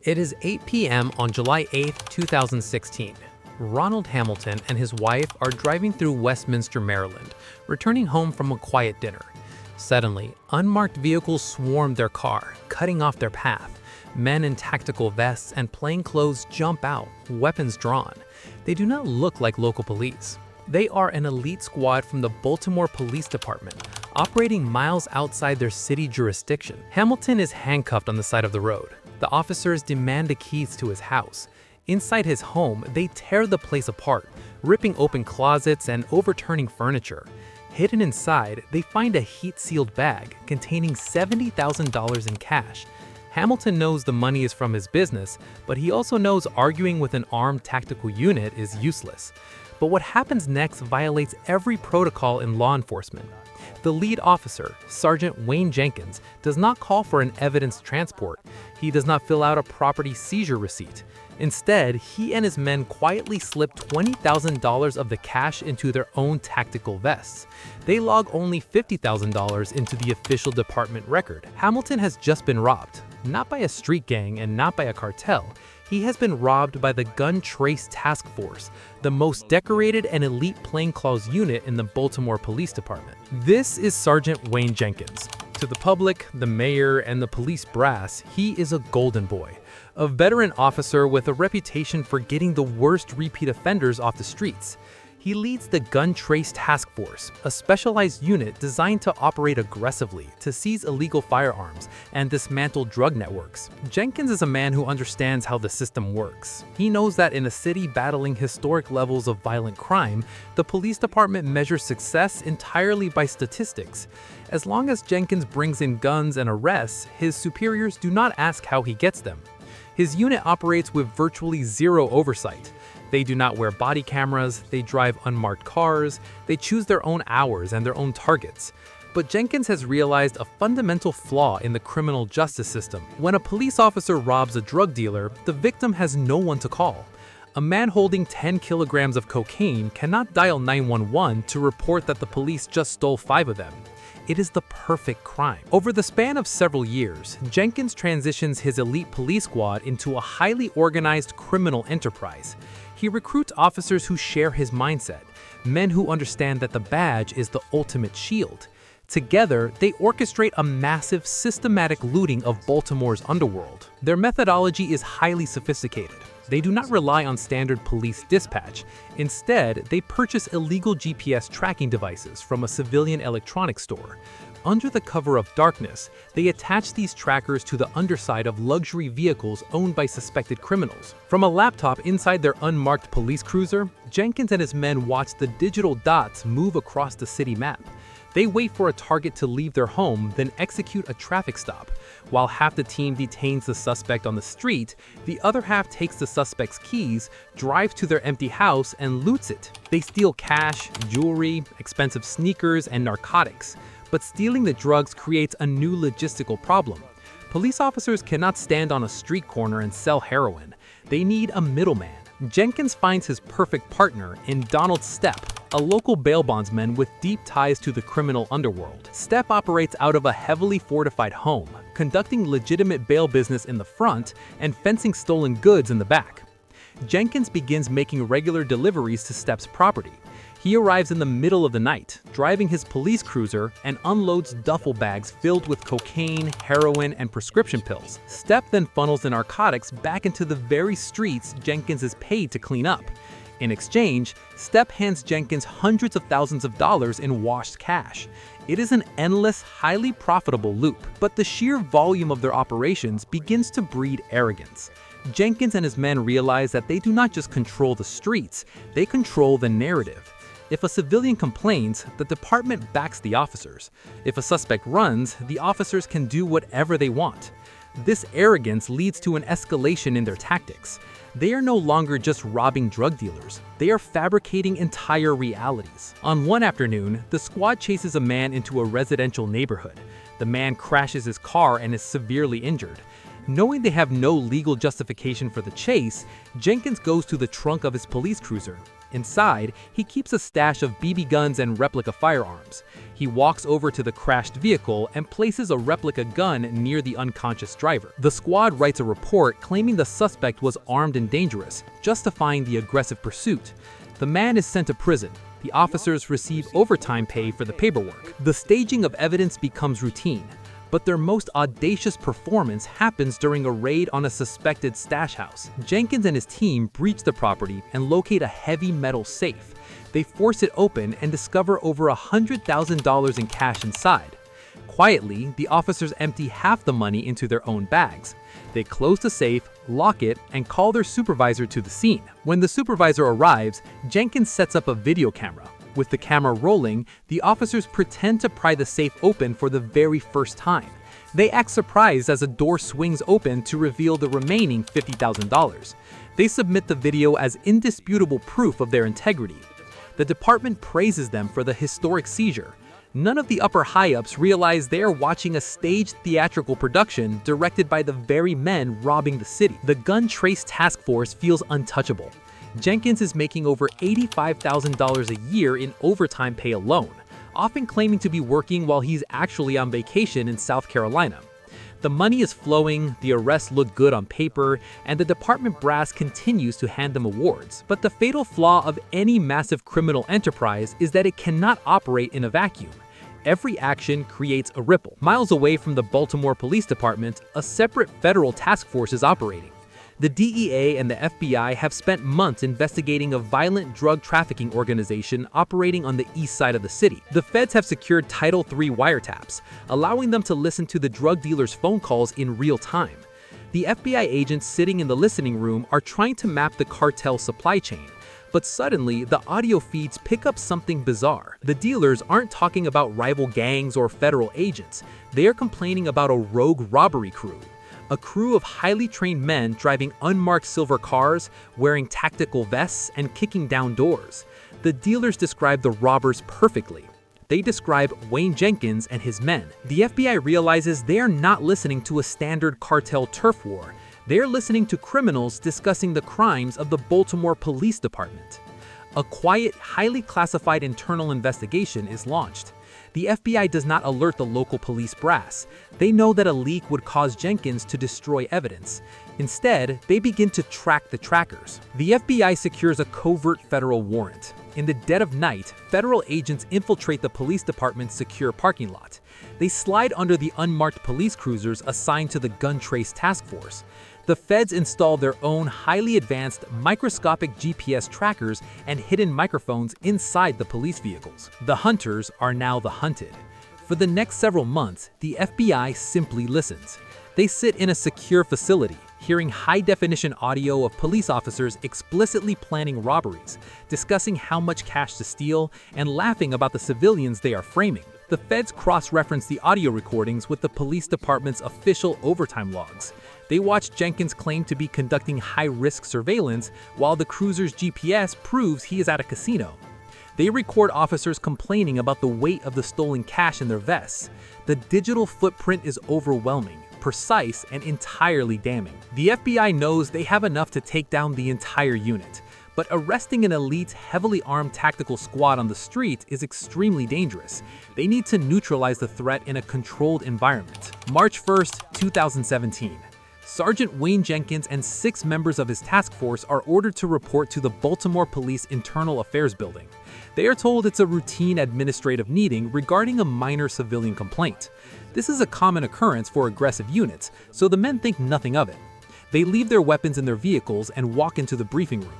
It is 8 p.m. on July 8, 2016. Ronald Hamilton and his wife are driving through Westminster, Maryland, returning home from a quiet dinner. Suddenly, unmarked vehicles swarm their car, cutting off their path. Men in tactical vests and plainclothes jump out, weapons drawn. They do not look like local police. They are an elite squad from the Baltimore Police Department, operating miles outside their city jurisdiction. Hamilton is handcuffed on the side of the road. The officers demand the keys to his house. Inside his home, they tear the place apart, ripping open closets and overturning furniture. Hidden inside, they find a heat-sealed bag containing $70,000 in cash. Hamilton knows the money is from his business, but he also knows arguing with an armed tactical unit is useless. But what happens next violates every protocol in law enforcement. The lead officer, Sergeant Wayne Jenkins, does not call for an evidence transport. He does not fill out a property seizure receipt. Instead, he and his men quietly slip $20,000 of the cash into their own tactical vests. They log only $50,000 into the official department record. Hamilton has just been robbed, not by a street gang and not by a cartel. He has been robbed by the Gun Trace Task Force, the most decorated and elite plainclothes unit in the Baltimore Police Department. This is Sergeant Wayne Jenkins. To the public, the mayor, and the police brass, he is a golden boy, a veteran officer with a reputation for getting the worst repeat offenders off the streets. He leads the Gun Trace Task Force, a specialized unit designed to operate aggressively to seize illegal firearms and dismantle drug networks. Jenkins is a man who understands how the system works. He knows that in a city battling historic levels of violent crime, the police department measures success entirely by statistics. As long as Jenkins brings in guns and arrests, his superiors do not ask how he gets them. His unit operates with virtually zero oversight. They do not wear body cameras, they drive unmarked cars, they choose their own hours and their own targets. But Jenkins has realized a fundamental flaw in the criminal justice system. When a police officer robs a drug dealer, the victim has no one to call. A man holding 10 kilograms of cocaine cannot dial 911 to report that the police just stole 5 of them. It is the perfect crime. Over the span of several years, Jenkins transitions his elite police squad into a highly organized criminal enterprise. He recruits officers who share his mindset, men who understand that the badge is the ultimate shield. Together, they orchestrate a massive, systematic looting of Baltimore's underworld. Their methodology is highly sophisticated. They do not rely on standard police dispatch. Instead, they purchase illegal GPS tracking devices from a civilian electronics store. Under the cover of darkness, they attach these trackers to the underside of luxury vehicles owned by suspected criminals. From a laptop inside their unmarked police cruiser, Jenkins and his men watch the digital dots move across the city map. They wait for a target to leave their home, then execute a traffic stop. While half the team detains the suspect on the street, the other half takes the suspect's keys, drives to their empty house, and loots it. They steal cash, jewelry, expensive sneakers, and narcotics. But stealing the drugs creates a new logistical problem. Police officers cannot stand on a street corner and sell heroin. They need a middleman. Jenkins finds his perfect partner in Donald Stepp, a local bail bondsman with deep ties to the criminal underworld. Stepp operates out of a heavily fortified home, conducting legitimate bail business in the front and fencing stolen goods in the back. Jenkins begins making regular deliveries to Stepp's property. He arrives in the middle of the night, driving his police cruiser, and unloads duffel bags filled with cocaine, heroin, and prescription pills. Stepp then funnels the narcotics back into the very streets Jenkins is paid to clean up. In exchange, Stepp hands Jenkins hundreds of thousands of dollars in washed cash. It is an endless, highly profitable loop, but the sheer volume of their operations begins to breed arrogance. Jenkins and his men realize that they do not just control the streets, they control the narrative. If a civilian complains, the department backs the officers. If a suspect runs, the officers can do whatever they want. This arrogance leads to an escalation in their tactics. They are no longer just robbing drug dealers. They are fabricating entire realities. On one afternoon, the squad chases a man into a residential neighborhood. The man crashes his car and is severely injured. Knowing they have no legal justification for the chase, Jenkins goes to the trunk of his police cruiser. Inside, he keeps a stash of BB guns and replica firearms. He walks over to the crashed vehicle and places a replica gun near the unconscious driver. The squad writes a report claiming the suspect was armed and dangerous, justifying the aggressive pursuit. The man is sent to prison. The officers receive overtime pay for the paperwork. The staging of evidence becomes routine, but their most audacious performance happens during a raid on a suspected stash house. Jenkins and his team breach the property and locate a heavy metal safe. They force it open and discover over $100,000 in cash inside. Quietly, the officers empty half the money into their own bags. They close the safe, lock it, and call their supervisor to the scene. When the supervisor arrives, Jenkins sets up a video camera. With the camera rolling, the officers pretend to pry the safe open for the very first time. They act surprised as a door swings open to reveal the remaining $50,000. They submit the video as indisputable proof of their integrity. The department praises them for the historic seizure. None of the upper high-ups realize they are watching a staged theatrical production directed by the very men robbing the city. The gun trace task force feels untouchable. Jenkins is making over $85,000 a year in overtime pay alone, often claiming to be working while he's actually on vacation in South Carolina. The money is flowing, the arrests look good on paper, and the department brass continues to hand them awards. But the fatal flaw of any massive criminal enterprise is that it cannot operate in a vacuum. Every action creates a ripple. Miles away from the Baltimore Police Department, a separate federal task force is operating. The DEA and the FBI have spent months investigating a violent drug trafficking organization operating on the east side of the city. The feds have secured Title III wiretaps, allowing them to listen to the drug dealers' phone calls in real time. The FBI agents sitting in the listening room are trying to map the cartel supply chain. But suddenly, the audio feeds pick up something bizarre. The dealers aren't talking about rival gangs or federal agents. They are complaining about a rogue robbery crew. A crew of highly trained men driving unmarked silver cars, wearing tactical vests, and kicking down doors. The dealers describe the robbers perfectly. They describe Wayne Jenkins and his men. The FBI realizes they are not listening to a standard cartel turf war. They are listening to criminals discussing the crimes of the Baltimore Police Department. A quiet, highly classified internal investigation is launched. The FBI does not alert the local police brass. They know that a leak would cause Jenkins to destroy evidence. Instead, they begin to track the trackers. The FBI secures a covert federal warrant. In the dead of night, federal agents infiltrate the police department's secure parking lot. They slide under the unmarked police cruisers assigned to the gun trace task force. The feds install their own highly advanced microscopic GPS trackers and hidden microphones inside the police vehicles. The hunters are now the hunted. For the next several months, the FBI simply listens. They sit in a secure facility, hearing high-definition audio of police officers explicitly planning robberies, discussing how much cash to steal, and laughing about the civilians they are framing. The feds cross-reference the audio recordings with the police department's official overtime logs. They watch Jenkins claim to be conducting high-risk surveillance while the cruiser's GPS proves he is at a casino. They record officers complaining about the weight of the stolen cash in their vests. The digital footprint is overwhelming, precise, and entirely damning. The FBI knows they have enough to take down the entire unit, but arresting an elite, heavily armed tactical squad on the street is extremely dangerous. They need to neutralize the threat in a controlled environment. March 1st, 2017. Sergeant Wayne Jenkins and 6 members of his task force are ordered to report to the Baltimore Police Internal Affairs Building. They are told it's a routine administrative meeting regarding a minor civilian complaint. This is a common occurrence for aggressive units, so the men think nothing of it. They leave their weapons in their vehicles and walk into the briefing room.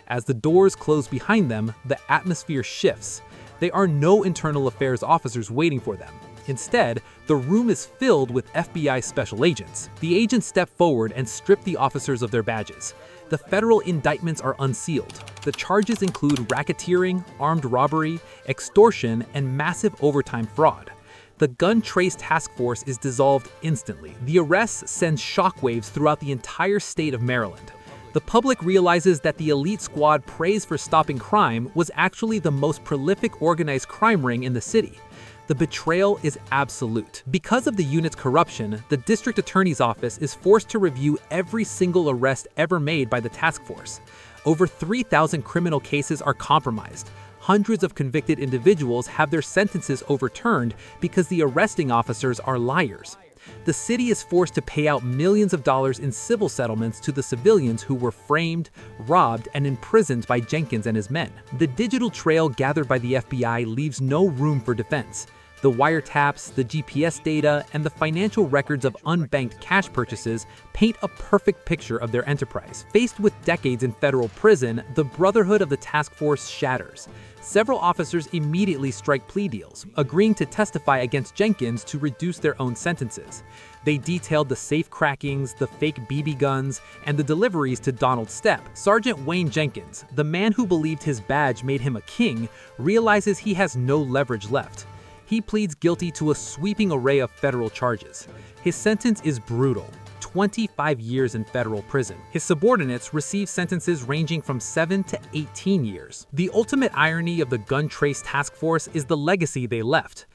As the doors close behind them, the atmosphere shifts. There are no internal affairs officers waiting for them. Instead, the room is filled with FBI special agents. The agents step forward and strip the officers of their badges. The federal indictments are unsealed. The charges include racketeering, armed robbery, extortion, and massive overtime fraud. The gun trace task force is dissolved instantly. The arrests send shockwaves throughout the entire state of Maryland. The public realizes that the elite squad praised for stopping crime was actually the most prolific organized crime ring in the city. The betrayal is absolute. Because of the unit's corruption, the district attorney's office is forced to review every single arrest ever made by the task force. Over 3,000 criminal cases are compromised. Hundreds of convicted individuals have their sentences overturned because the arresting officers are liars. The city is forced to pay out millions of dollars in civil settlements to the civilians who were framed, robbed, and imprisoned by Jenkins and his men. The digital trail gathered by the FBI leaves no room for defense. The wiretaps, the GPS data, and the financial records of unbanked cash purchases paint a perfect picture of their enterprise. Faced with decades in federal prison, the brotherhood of the task force shatters. Several officers immediately strike plea deals, agreeing to testify against Jenkins to reduce their own sentences. They detailed the safe crackings, the fake BB guns, and the deliveries to Donald Stepp. Sergeant Wayne Jenkins, the man who believed his badge made him a king, realizes he has no leverage left. He pleads guilty to a sweeping array of federal charges. His sentence is brutal: 25 years in federal prison. His subordinates receive sentences ranging from 7 to 18 years. The ultimate irony of the gun trace task force is the legacy they left.